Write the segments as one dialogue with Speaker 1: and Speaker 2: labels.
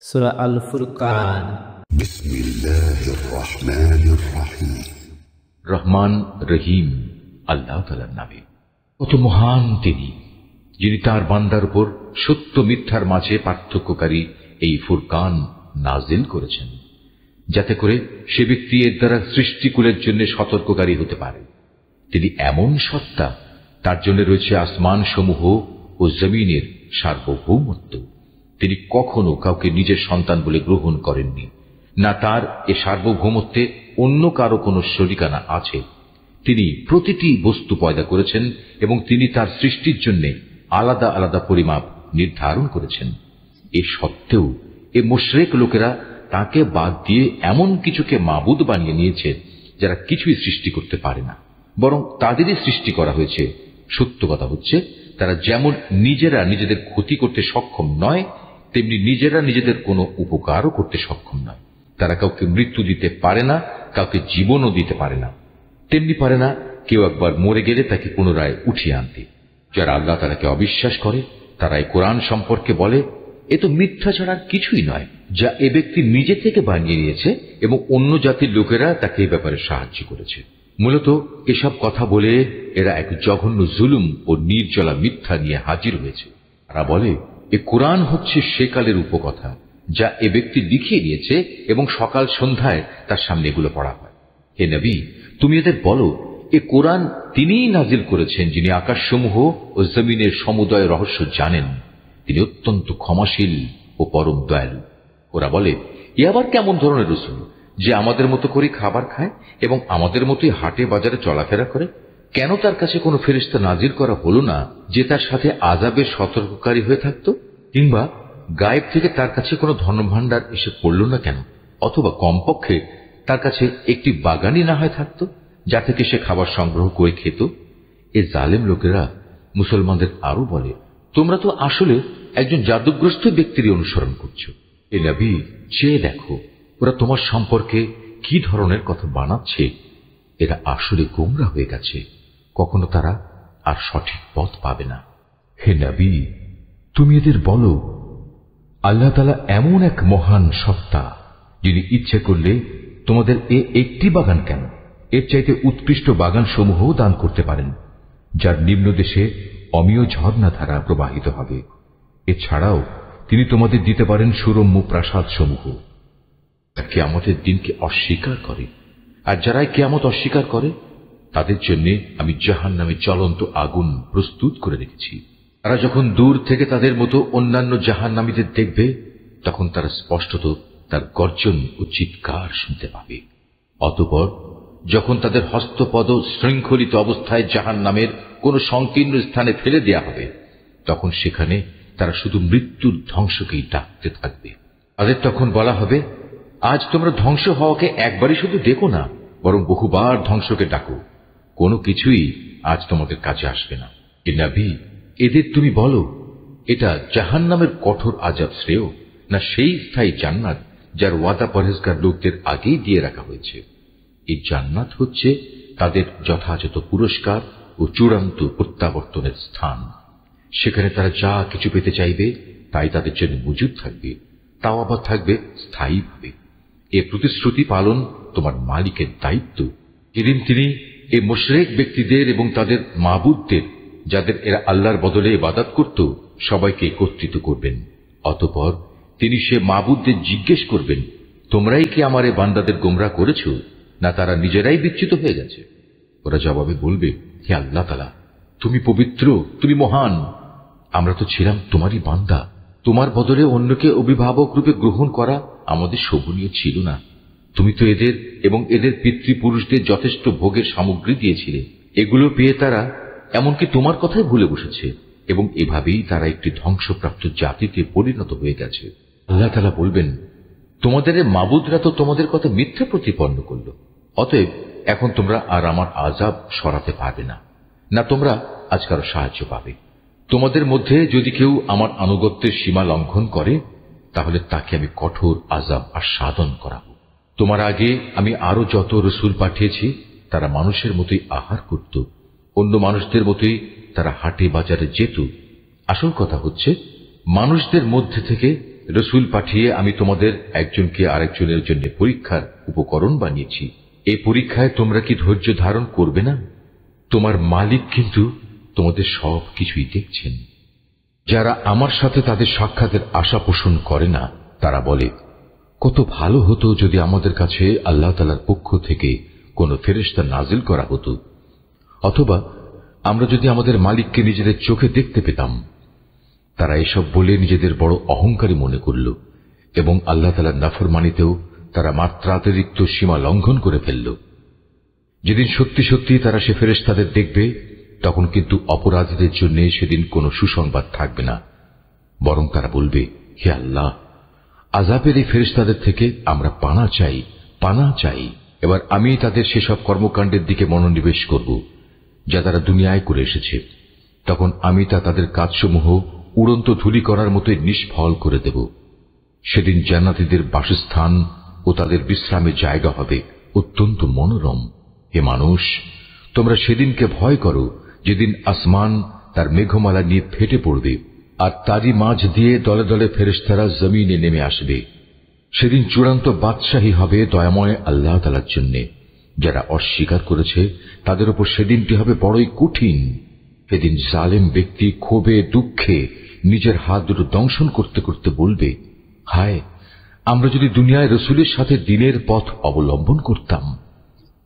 Speaker 1: সূরা আল ফুরকান।
Speaker 2: বিসমিল্লাহির রহমানির রহিম। রহমান রহিম আল্লাহ তাআলার নামে। কত মহান তিনি, যিনি তার বান্দার উপর সত্য মিথ্যার মাঝে পার্থক্যকারী এই ফুরকান নাজিল করেছেন, যাতে করে সে ব্যক্তি এর দ্বারা সৃষ্টিকুলের জন্য সতর্ককারী হতে পারে। তিনি এমন সত্তা, তার জন্য রয়েছে আসমান সমূহ ও জমিনের সার্বভৌমত্ব। তিনি কখনো কাউকে নিজের সন্তান বলে গ্রহণ করেননি, না তার এ সার্বভৌমত্বে অন্য কারো কোনো শরিকানা আছে। তিনি প্রতিটি বস্তু পয়দা করেছেন এবং তিনি তার সৃষ্টির জন্য আলাদা আলাদা পরিমাপ নির্ধারণ করেছেন। এ সত্ত্বেও এ মুশরিক লোকেরা তাকে বাদ দিয়ে এমন কিছুকে মাবুদ বানিয়ে নিয়েছে যারা কিছুই সৃষ্টি করতে পারে না, বরং তাদেরই সৃষ্টি করা হয়েছে। সত্য কথা হচ্ছে, তারা যেমন নিজেরা নিজেদের ক্ষতি করতে সক্ষম নয়, তেমনি নিজেরা নিজেদের কোনো উপকারও করতে সক্ষম নয়। তারা কাউকে মৃত্যু দিতে পারে না, কাউকে জীবনও দিতে পারে না। তেমনি পারে না কেউ একবার মরে গেলে তাকে পুনরায় উঠিয়ে আনতে। যারা আল্লাহ তাআলাকে অবিশ্বাস করে, তারা এই কোরআন সম্পর্কে বলে, এ তো মিথ্যা ছাড়া কিছুই নয়, যা এ ব্যক্তি নিজে থেকে বানিয়ে নিয়েছে এবং অন্য জাতির লোকেরা তাকে এই ব্যাপারে সাহায্য করেছে। মূলত এসব কথা বলে এরা এক জঘন্য জুলুম ও নির্জলা মিথ্যা নিয়ে হাজির হয়েছে। তারা বলে, এ কোরআন হচ্ছে সেকালের উপকথা, যা এ ব্যক্তি লিখিয়ে নিয়েছে এবং সকাল সন্ধ্যায় তার সামনে এগুলো পড়া হয়। হে নবী, তুমি এদের বলো, এ কোরআন তিনিই নাজিল করেছেন, যিনি আকাশসমূহ ও জমিনের সমুদয় রহস্য জানেন। তিনি অত্যন্ত ক্ষমাশীল ও পরম দয়ালু। ওরা বলে, এ আবার কেমন ধরনের রাসূল, যে আমাদের মতো করে খাবার খায় এবং আমাদের মতোই হাটে বাজারে চলাফেরা করে? কেন তার কাছে কোনো ফেরেশতা নাজিল করা হলো না, যে তার সাথে আযাবের সতর্ককারী হয়ে থাকত? কিংবা গায়েব থেকে তার কাছে কোনো ধনভাণ্ডার এসে পড়ল না কেন? অথবা কমপক্ষে তার কাছে একটি বাগানই না হয় থাকত, যা থেকে সে খাবার সংগ্রহ করে খেত? এ জালেম লোকেরা মুসলমানদের আরো বলে, তোমরা তো আসলে একজন জাদুগ্রস্ত ব্যক্তিরই অনুসরণ করছো। এ নবী, চেয়ে দেখো ওরা তোমার সম্পর্কে কি ধরনের কথা বানাচ্ছে। এরা আসলে গোমরা হয়ে গেছে, কখনো তারা আর সঠিক পথ পাবে না। হে নবী, তুমি এদের বলো, আল্লাহ তাআলা এমন এক মহান সত্তা, যিনি ইচ্ছে করলে তোমাদের একটি বাগান কেন, এর চাইতে উৎকৃষ্ট বাগান সমূহ দান করতে পারেন, যার নিম্নদেশে অমীয় ঝর্ণা ধারা প্রবাহিত হবে। এছাড়াও তিনি তোমাদের দিতে পারেন সুরম্য প্রাসাদ সমূহ। কিয়ামতের দিনকে অস্বীকার করে, আর যারা কিয়ামত অস্বীকার করে তাদের জন্য আমি জাহান্নামে জ্বলন্ত আগুন প্রস্তুত করে রেখেছি। তারা যখন দূর থেকে তাদের মতো অন্যান্য জাহান্নামীদের দেখবে, তখন তারা স্পষ্টত তার গর্জন ও চিৎকার শুনতে পাবে। অতঃপর যখন তাদের হস্তপদ শৃঙ্খলিত অবস্থায় জাহান্নামের কোন সংকীর্ণ স্থানে ফেলে দেয়া হবে, তখন সেখানে তারা শুধু মৃত্যুর ধ্বংসকেই ডাকতে থাকবে। তাদের তখন বলা হবে, আজ তোমরা ধ্বংস হওয়াকে একবারই শুধু দেখো না, বরং বহুবার ধ্বংসকে ডাকো। কোনো কিছুই আজ তোমাদের কাছে আসবে না। হে নবী, এদের তুমি বলো, এটা জাহান্নামের কঠোর আযাব শ্রেয়, না সেই স্থায়ী জান্নাত যার ওয়াদা পরহেজগার লোকদের আগেই দিয়ে রাখা হয়েছে? এই জান্নাত হচ্ছে তাদের যথাযথ পুরস্কার ও চূড়ান্ত প্রত্যাবর্তনের স্থান। সেখানে তারা যা কিছু পেতে চাইবে তাই তাদের জন্য মজুদ থাকবে, তাও আবার থাকবে স্থায়ীভাবে। এ প্রতিশ্রুতি পালন তোমার মালিকের দায়িত্ব। যেদিন তিনি এই মুশরিক ব্যক্তিদের এবং তাদের মাবুদদের, যাদের এরা আল্লাহর বদলে ইবাদত করত, সবাইকে একত্রিত করবেন। অতঃপর তিনি সে মাবুদদের জিজ্ঞেস করবেন, তোমরাই কি আমার এ বান্দাদের গোমরাহ করেছ, না তারা নিজেরাই বিচ্যুত হয়ে গেছে? ওরা জবাবে বলবে, হে আল্লাহ তাআলা, তুমি পবিত্র, তুমি মহান। আমরা তো ছিলাম তোমারই বান্দা। তোমার বদলে অন্যকে অভিভাবক রূপে গ্রহণ করা আমাদের শোভনীয় ছিল না। তুমি তো এদের এবং এদের পিতৃপুরুষদের যথেষ্ট ভোগের সামগ্রী দিয়েছিলে। এগুলো পেয়ে তারা এমনকি তোমার কথাই ভুলে বসেছে, এবং এভাবেই তারা একটি ধ্বংসপ্রাপ্ত জাতিতে পরিণত হয়ে গেছে। আল্লাহ তাআলা বলবেন, তোমাদের মাবুদরা তো তোমাদের কথা মিথ্যা প্রতিপন্ন করল। অতএব এখন তোমরা আর আমার আযাব সরাতে পারবে না, না তোমরা আজ কারো সাহায্য পাবে। তোমাদের মধ্যে যদি কেউ আমার আনুগত্যের সীমা লঙ্ঘন করে, তাহলে তাকে আমি কঠোর আযাব আস্বাদন করাবো। তোমার আগে আমি আরো যত রাসূল পাঠিয়েছি, তারা মানুষের মতোই আহার করত, অন্য মানুষদের মতোই তারা হাটে বাজারে যেত। আসল কথা হচ্ছে, মানুষদের মধ্যে থেকে রসুল পাঠিয়ে আমি তোমাদের একজনকে আরেকজনের জন্য পরীক্ষার উপকরণ বানিয়েছি। এই পরীক্ষায় তোমরা কি ধৈর্য ধারণ করবে না? তোমার মালিক কিন্তু তোমাদের সব কিছুই দেখছেন। যারা আমার সাথে তাদের সাক্ষাতের আশা পোষণ করে না, তারা বলে, কত ভালো হতো যদি আমাদের কাছে আল্লাহ তাআলার পক্ষ থেকে কোনো ফেরেশতা নাজিল করা হতো, অথবা আমরা যদি আমাদের মালিককে নিজেদের চোখে দেখতে পেতাম। তারা এসব বলে নিজেদের বড় অহংকারী মনে করল এবং আল্লাহ তাআলার নাফরমানিতেও তারা মাত্রাতিরিক্ত সীমা লঙ্ঘন করে ফেলল। যেদিন সত্যি সত্যি তারা সে ফেরেশতাদের দেখবে, তখন কিন্তু অপরাধীদের জন্য সেদিন কোনো সুসংবাদ থাকবে না, বরং তারা বলবে, হে আল্লাহ, আযাবের এই ফেরেশতাদের থেকে আমরা পানা চাই, পানা চাই। এবার আমি তাদের সেসব কর্মকাণ্ডের দিকে মনোনিবেশ করব যা তারা দুনিয়ায় করে এসেছে। তখন আমি তাদের কাজসমূহ উড়ন্ত ধূলি করার মতোই নিষ্ফল করে দেব। সেদিন জান্নাতীদের বাসস্থান ও তাদের বিশ্রামের জায়গা হবে অত্যন্ত মনোরম। হে মানুষ, তোমরা সেদিনকে ভয় করো যেদিন আসমান তার মেঘমালা নিয়ে ফেটে পড়বে আর তারই মাঝ দিয়ে দলে দলে ফেরেশতারা জমিনে নেমে আসবে। সেদিন চূড়ান্ত বাদশাহী হবে দয়াময় আল্লাহ তাআলার জন্য। যারা অস্বীকার করেছে তাদের উপর সেদিনটি হবে বড়ই কঠিন। সেদিন জালেম ব্যক্তি ক্ষোভে দুঃখে নিজের হাত দুটো দংশন করতে করতে বলবে, হায়, আমরা যদি দুনিয়ায় রসুলের সাথে দ্বীনের পথ অবলম্বন করতাম।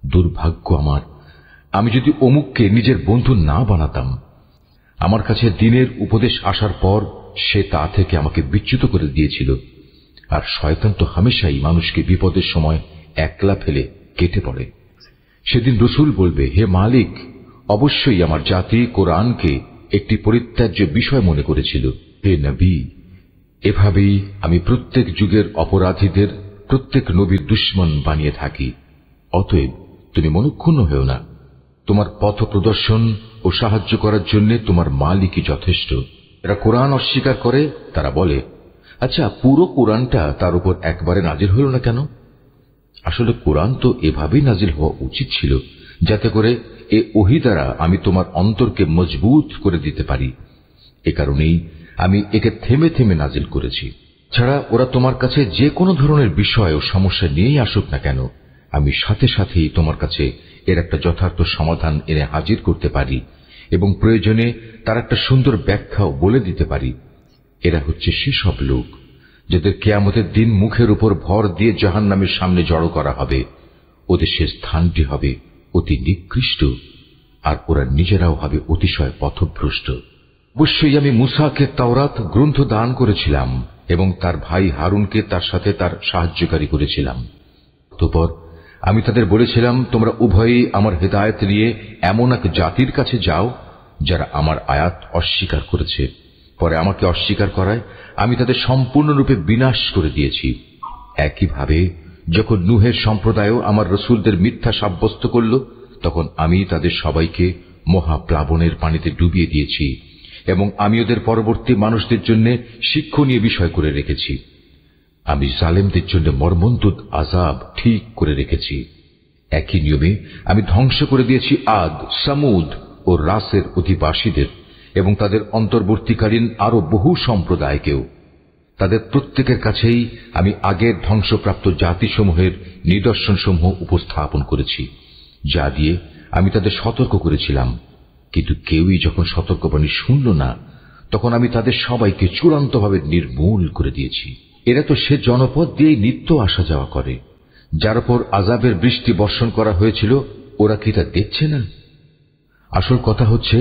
Speaker 2: দুর্ভাগ্য আমার, আমি যদি অমুককে নিজের বন্ধু না বানাতাম। আমার কাছে দ্বীনের উপদেশ আসার পর সে তা থেকে আমাকে বিচ্যুত করে দিয়েছিল। আর শয়তান তো হামেশাই মানুষকে বিপদের সময় একলা ফেলে কেটে পড়ে। সেদিন রসুল বলবে, হে মালিক, অবশ্যই আমার জাতি কোরআনকে একটি পরিত্যাজ্য বিষয় মনে করেছিল। হে নবী, এভাবেই আমি প্রত্যেক যুগের অপরাধীদের প্রত্যেক নবীর দুশমন বানিয়ে থাকি। অতএব তুমি মনক্ষুণ্ণ হও না। তোমার পথ প্রদর্শন ও সাহায্য করার জন্য তোমার মালিকই যথেষ্ট। এরা কোরআন অস্বীকার করে তারা বলে, আচ্ছা, পুরো কোরআনটা তার উপর একবারে নাজিল হল না কেন? আসলে কোরআন তো এভাবেই নাজিল হওয়া উচিত ছিল, যাতে করে এ ওহী দ্বারা আমি তোমার অন্তরকে মজবুত করে দিতে পারি। এ কারণেই আমি একে থেমে থেমে নাজিল করেছি। ছাড়া ওরা তোমার কাছে যে কোনো ধরনের বিষয় ও সমস্যা নিয়েই আসুক না কেন, আমি সাথে সাথেই তোমার কাছে এর একটা যথার্থ সমাধান এনে হাজির করতে পারি এবং প্রয়োজনে তার একটা সুন্দর ব্যাখ্যাও বলে দিতে পারি। এরা হচ্ছে সেসব লোক যাদের কিয়ামতের দিন মুখের উপর ভর দিয়ে জাহান্নামের সামনে জড়ো করা হবে। ওদের সে স্থানটি হবে অতি নিকৃষ্ট, আর ওরা নিজেরাও হবে অতিশয় পথভ্রষ্ট। অবশ্যই আমি মূসাকে তাওরাত গ্রন্থ দান করেছিলাম এবং তার ভাই হারুনকে তার সাথে তার সাহায্যকারী করেছিলাম। অতঃপর আমি তাদের বলেছিলাম, তোমরা উভয়েই আমার হেদায়েত নিয়ে এমন এক জাতির কাছে যাও যারা আমার আয়াত অস্বীকার করেছে। পরে আমাকে অস্বীকার করায় আমি তাদের সম্পূর্ণরূপে বিনাশ করে দিয়েছি। একইভাবে যখন নূহের সম্প্রদায়ও আমার রসুলদের মিথ্যা সাব্যস্ত করল, তখন আমি তাদের সবাইকে মহাপ্লাবনের পানিতে ডুবিয়ে দিয়েছি এবং আমি ওদের পরবর্তী মানুষদের জন্য শিক্ষণীয় বিষয় করে রেখেছি। আমি জালেমদের জন্য মর্মন্তুদ আযাব ঠিক করে রেখেছি। একই নিয়মে আমি ধ্বংস করে দিয়েছি আদ, সামুদ ও রাসের অধিবাসীদের এবং তাদের অন্তর্বর্তীকালীন আরো বহু সম্প্রদায়কেও। তাদের প্রত্যেকের কাছেই আমি আগের ধ্বংসপ্রাপ্ত জাতিসমূহের নিদর্শনসমূহ উপস্থাপন করেছি, যা দিয়ে আমি তাদের সতর্ক করেছিলাম। কিন্তু কেউই যখন সতর্কবাণী শুনল না, তখন আমি তাদের সবাইকে চূড়ান্তভাবে নির্মূল করে দিয়েছি। এরা তো সে জনপদ দিয়েই নিত্য আসা যাওয়া করে, যার উপর আযাবের বৃষ্টি বর্ষণ করা হয়েছিল। ওরা কি তা দেখছে না? আসল কথা হচ্ছে,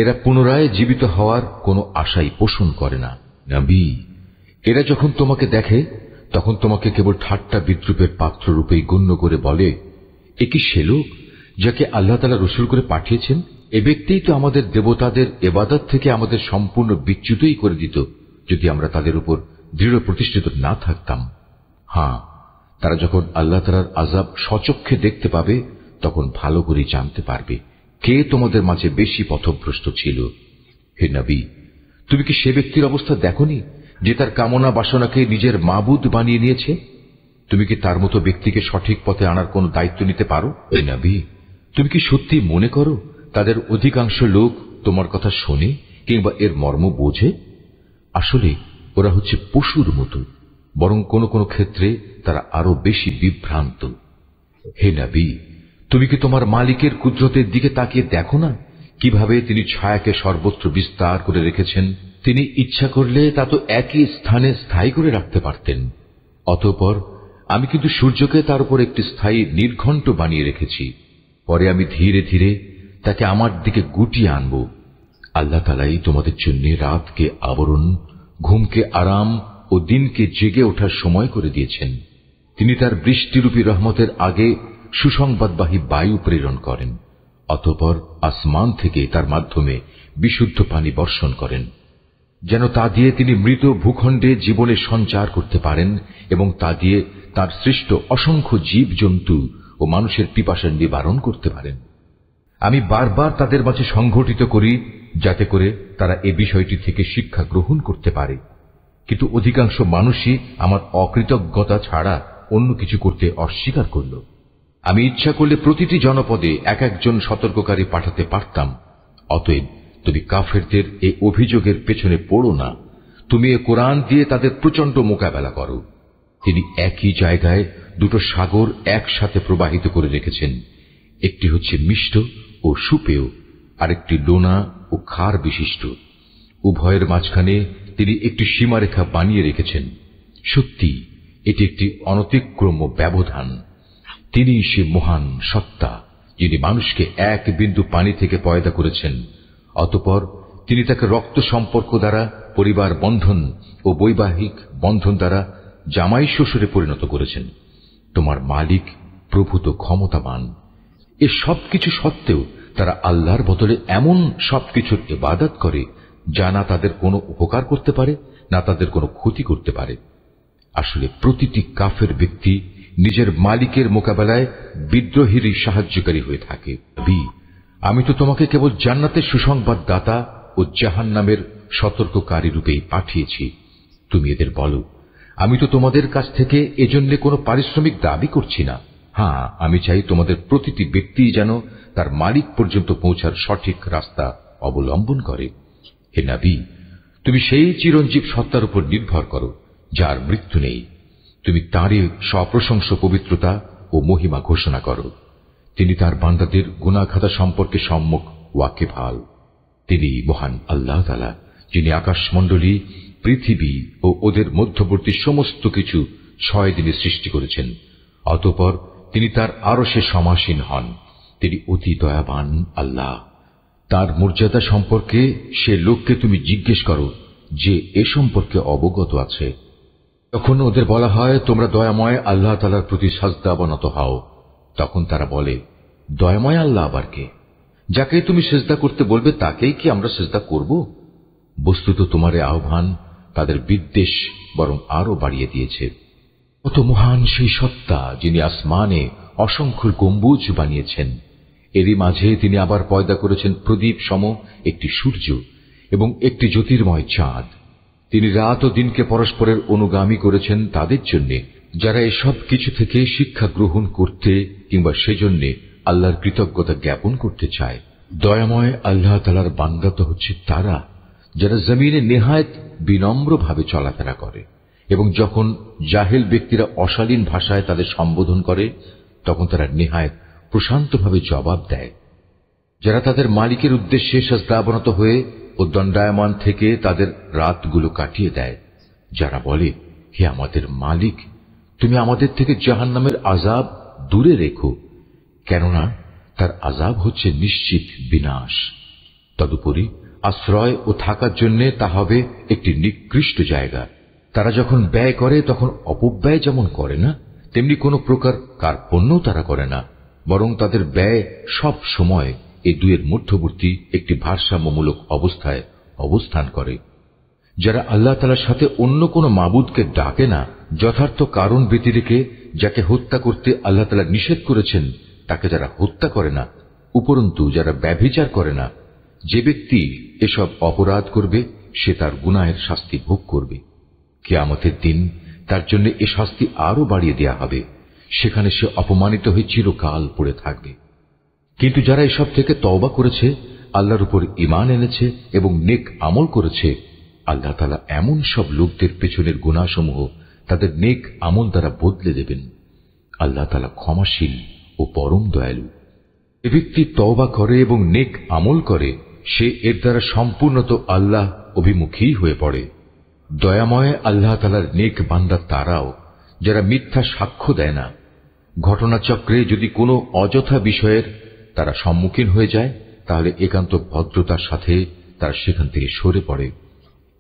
Speaker 2: এরা পুনরায় জীবিত হওয়ার কোনো আশাই পোষণ করে না। নবী, এরা যখন তোমাকে দেখে তখন তোমাকে কেবল ঠাট্টা বিদ্রুপের পাত্র রূপেই গণ্য করে বলে, এ কি সে লোক যাকে আল্লাহ তাআলা রসুল করে পাঠিয়েছেন? এ ব্যক্তিই তো আমাদের দেবতাদের ইবাদত থেকে আমাদের সম্পূর্ণ বিচ্যুতই করে দিত যদি আমরা তাদের উপর দৃঢ় প্রতিষ্ঠিত না থাকতাম। হ্যাঁ, তারা যখন আল্লাহ তাআলার আযাব স্বচক্ষে দেখতে পাবে, তখন ভালো করে জানতে পারবে কে তোমাদের মাঝে বেশি পথভ্রষ্ট ছিল। হে নবী, তুমি কি সে ব্যক্তির অবস্থা দেখোনি যে তার কামনা বাসনাকে নিজের মাবুদ বানিয়ে নিয়েছে? তুমি কি তার মতো ব্যক্তিকে সঠিক পথে আনার কোন দায়িত্ব নিতে পারো? হে নবী, তুমি কি সত্যি মনে করো তাদের অধিকাংশ লোক তোমার কথা শোনে কিংবা এর মর্ম বোঝে? আসলে ওরা হচ্ছে পশুর মতো, বরং কোনো কোনো ক্ষেত্রে তারা আরো বেশি বিভ্রান্ত। হে নবী, তুমি কি তোমার মালিকের কুদরতের দিকে তাকিয়ে দেখো না, কিভাবে তিনি ছায়াকে সর্বত্র বিস্তার করে রেখেছেন? তিনি ইচ্ছা করলে তা তো একই স্থানে স্থায়ী করে রাখতে পারতেন। অতঃপর আমি কিন্তু সূর্যকে তার উপর একটি স্থায়ী নির্ঘণ্ট বানিয়ে রেখেছি। পরে আমি ধীরে ধীরে তাকে আমার দিকে গুটিয়ে আনব। আল্লাহ তাআলাই তোমাদের জন্য রাতকে আবরণ, ঘুমকে আরাম ও দিনকে জেগে ওঠার সময় করে দিয়েছেন। তিনি তার বৃষ্টিরূপী রহমতের আগে সুসংবাদবাহী বায়ু প্রেরণ করেন, অতঃপর আসমান থেকে তার মাধ্যমে বিশুদ্ধ পানি বর্ষণ করেন, যেন তা দিয়ে তিনি মৃত ভূখণ্ডে জীবনের সঞ্চার করতে পারেন এবং তা দিয়ে তার সৃষ্ট অসংখ্য জীব জন্তু ও মানুষের পিপাসার নিবারণ করতে পারেন। আমি বারবার তাদের মাঝে সংঘটিত করি যাতে করে তারা এ বিষয়টি থেকে শিক্ষা গ্রহণ করতে পারে, কিন্তু অধিকাংশ মানুষই আমার অকৃতজ্ঞতা ছাড়া অন্য কিছু করতে অস্বীকার করল। আমি ইচ্ছা করলে প্রতিটি জনপদে এক একজন সতর্ককারী পাঠাতে পারতাম। অতএব তুমি কাফেরদের এই অভিযোগের পেছনে পড়ো না, তুমি এ কোরআন দিয়ে তাদের প্রচন্ড মোকাবেলা করো। তিনি একই জায়গায় দুটো সাগর একসাথে প্রবাহিত করে রেখেছেন, একটি হচ্ছে মিষ্ট ও সুপেয়, আরেকটি লোনা ও ক্ষার বিশিষ্ট। উভয়ের মাঝখানে তিনি একটি সীমারেখা বানিয়ে রেখেছেন। সত্যি এটি একটি অনতিক্রম্য ব্যবধান। তিনি সে মহান সত্তা যিনি মানুষকে এক বিন্দু পানি থেকে পয়দা করেছেন, অতঃপর তিনি তাকে রক্ত সম্পর্ক দ্বারা পরিবার বন্ধন ও বৈবাহিক বন্ধন দ্বারা জামাই শ্বশুরে পরিণত করেছেন। তোমার মালিক প্রভূত ক্ষমতাবান। এ সবকিছু সত্ত্বেও তারা আল্লাহর বদলে এমন সবকিছুর ইবাদত করে যা না তাদের কোনো উপকার করতে পারে না তাদের কোনো ক্ষতি করতে পারে। আসলে প্রতিটি কাফের ব্যক্তি নিজের মালিকের মোকাবেলায় বিদ্রোহীরই সাহায্যকারী হয়ে থাকে। আমি তো তোমাকে কেবল জান্নাতের সুসংবাদ দাতা ও জাহান্নামের সতর্ককারী রূপেই পাঠিয়েছি। তুমি এদের বলো, আমি তো তোমাদের কাছ থেকে এজন্য কোনো পারিশ্রমিক দাবি করছি না। হ্যাঁ, আমি চাই তোমাদের প্রতিটি ব্যক্তি যেন তার মালিক পর্যন্ত পৌঁছার সঠিক রাস্তা অবলম্বন করে। হে নবী, তুমি সেই চিরঞ্জীব সত্তার উপর নির্ভর করো যার মৃত্যু নেই। তুমি তাঁরই সপ্রশংস পবিত্রতা ও মহিমা ঘোষণা করো। তিনি তার বান্দাদের গুনাহ খাতা সম্পর্কে সম্যক ওয়াকিবহাল। তিনি মহান আল্লাহ তাআলা, যিনি আকাশমণ্ডলী, পৃথিবী ও ওদের মধ্যবর্তী সমস্ত কিছু 6 দিনে সৃষ্টি করেছেন। অতঃপর তিনি তার আরশে সমাসীন হন। তিনি অতি দয়াবান আল্লাহ। তার মর্যাদা সম্পর্কে সে লোককে তুমি জিজ্ঞেস করো যে এ সম্পর্কে অবগত আছে। তখন ওদের বলা হয়, তোমরা দয়াময় আল্লাহ তাআলার প্রতি সাজদা অবনত হও। তখন তারা বলে, দয়াময় আল্লাহ আবার কে? যাকে তুমি সিজদা করতে বলবে তাকেই কি আমরা সিজদা করব? বস্তুত তোমার আহ্বান তাদের বিদ্বেষ বরং আরো বাড়িয়ে দিয়েছে। কত মহান সেই সত্তা যিনি আসমানে অসংখ্য গম্বুজ বানিয়েছেন, এরই মাঝে তিনি আবার পয়দা করেছেন প্রদীপ সম একটি সূর্য এবং একটি জ্যোতির্ময় চাঁদ। তিনি রাত ও দিনকে পরস্পরের অনুগামী করেছেন তাদের জন্য যারা এসব কিছু থেকে শিক্ষা গ্রহণ করতে কিংবা সেজন্য আল্লাহর কৃতজ্ঞতা জ্ঞাপন করতে চায়। দয়াময় আল্লাহ তাআলার বান্দা তো হচ্ছে তারা যারা জমিনে নেহায়েত বিনম্রভাবে চলাফেরা করে এবং যখন জাহেল ব্যক্তিরা অশালীন ভাষায় তাদের সম্বোধন করে তখন তারা নেহায়েত প্রশান্তভাবে জবাব দেয়, যারা তাদের মালিকের উদ্দেশ্যে সাজদাবনত হয়ে ও দণ্ডায়মান থেকে তাদের রাতগুলো কাটিয়ে দেয়, যারা বলে, হে আমাদের মালিক, তুমি আমাদের থেকে জাহান্নামের আযাব দূরে রেখো, কেননা তার আযাব হচ্ছে নিশ্চিত বিনাশ। তদুপরি আশ্রয় ও থাকার জন্য তা হবে একটি নিকৃষ্ট জায়গা। তারা যখন ব্যয় করে তখন অপব্যয় যেমন করে না, তেমনি কোনো প্রকার কার্পণ্য তারা করে না, বরং তাদের ব্যয় সব সময় এই দুয়ের মধ্যবর্তী একটি ভারসাম্যমূলক অবস্থায় অবস্থান করে। যারা আল্লাহ তাআলার সাথে অন্য কোনো মাবুদকে ডাকে না, যথার্থ কারণ ব্যতিরেকে যাকে হত্যা করতে আল্লাহ তাআলা নিষেধ করেছেন তাকে যারা হত্যা করে না, উপরন্তু যারা ব্যভিচার করে না, যে ব্যক্তি এসব অপরাধ করবে সে তার গুনাহের শাস্তি ভোগ করবে। কিয়ামতের দিন তার জন্য এ শাস্তি আরো বাড়িয়ে দেয়া হবে, সেখানে সে অপমানিত হয়ে চিরকাল পড়ে থাকবে। কিন্তু যারা এসব থেকে তওবা করেছে, আল্লাহর উপর ঈমান এনেছে এবং নেক আমল করেছে, আল্লাহ তাআলা এমন সব লোকদের পেছনের গুনাহসমূহ তাদের নেক আমল দ্বারা বদলে দেবেন। আল্লাহ তাআলা ক্ষমাশীল ও পরম দয়ালু। যে ব্যক্তি তওবা করে এবং নেক আমল করে সে এর দ্বারা সম্পূর্ণত আল্লাহ অভিমুখী হয়ে পড়ে। দয়াময় আল্লাহ তাআলার নেক বান্দা তারাও যারা মিথ্যা সাক্ষ্য দেয় না। ঘটনাচক্রে যদি কোনো অযথা বিষয়ের তারা সম্মুখীন হয়ে যায় তাহলে একান্ত ভদ্রতার সাথে তারা সেখান থেকে সরে পড়ে।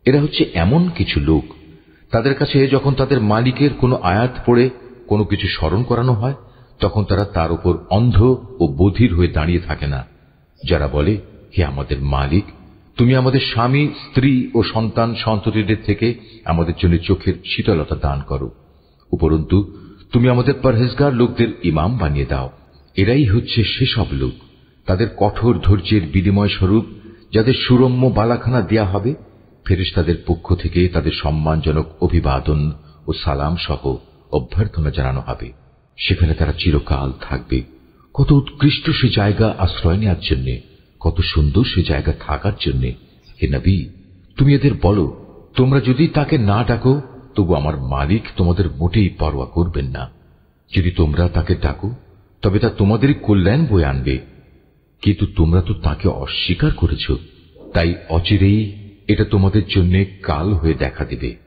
Speaker 2: এরা হচ্ছে এমন কিছু লোক, তাদের কাছে যখন তাদের মালিকের কোনো আয়াত পড়ে কোনো কিছু স্মরণ করানো হয় তখন তারা তার উপর অন্ধ ও বধির হয়ে দাঁড়িয়ে থাকে না, যারা বলে, হে আমাদের মালিক, তুমি আমাদের স্বামী, স্ত্রী ও সন্তান সন্ততিদের থেকে আমাদের জন্য চোখের শীতলতা দান করো, উপরন্তু তুমি আমাদের পরহেজগার লোকদের ইমাম বানিয়ে দাও। এরাই হচ্ছে সেসব লোক, তাদের কঠোর ধৈর্যের বিনিময় স্বরূপ যাদের সুরম্য বালাখানা দেয়া হবে, ফেরেশতাদের পক্ষ থেকে তাদের সম্মানজনক অভিবাদন ও সালাম সহ অভ্যর্থনা জানানো হবে। সেখানে তারা চিরকাল থাকবে। কত উৎকৃষ্ট সে জায়গা আশ্রয় নেওয়ার জন্য, কত সুন্দর সে জায়গা থাকার জন্য। হে নবী, তুমি এদের বলো, তোমরা যদি তাকে না ডাকো তবু আমার মালিক তোমাদের মোটেই পরোয়া করবেন না। যদি তোমরা তাকে ডাকো তবে তা তোমাদেরই কল্যাণ বয়ে আনবে, কিন্তু তোমরা তো তাকে অস্বীকার করেছ, তাই অচিরেই এটা তোমাদের জন্য কাল হয়ে দেখা দেবে।